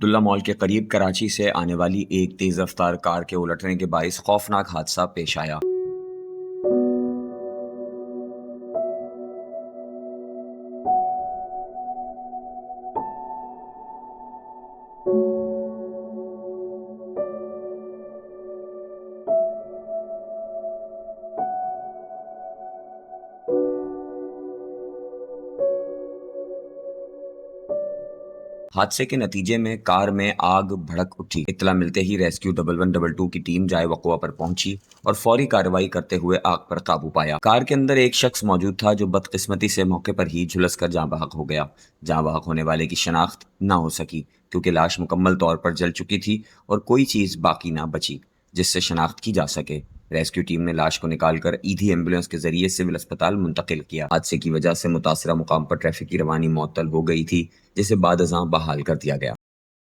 Abdullah mall के करीब कराची से आने वाली एक तेज रफ्तार कार के उलटने के बाइस खौफनाक हादसा पेश आया। हादसे के नतीजे में कार में आग भड़क उठी। इत्तला मिलते ही रेस्क्यू 1112 की टीम जाए वक़वा पर पहुंची और फौरी कार्रवाई करते हुए आग पर काबू पाया। कार के अंदर एक शख्स मौजूद था जो बदकिस्मती से मौके पर ही झुलस कर जाँ बहक हो गया। जाँ बहक होने वाले की शनाख्त न हो सकी क्योंकि लाश मुकम्मल तौर पर जल चुकी थी और कोई चीज बाकी ना बची जिससे शनाख्त की जा सके। रेस्क्यू टीम ने लाश को निकालकर ईदी एम्बुलेंस के जरिए सिविल अस्पताल मुंतकिल किया। हादसे की वजह से मुतासरा मुकाम पर ट्रैफिक की रवानी मुअत्तल हो गई थी, जिसे बाद अज़ां बहाल कर दिया गया।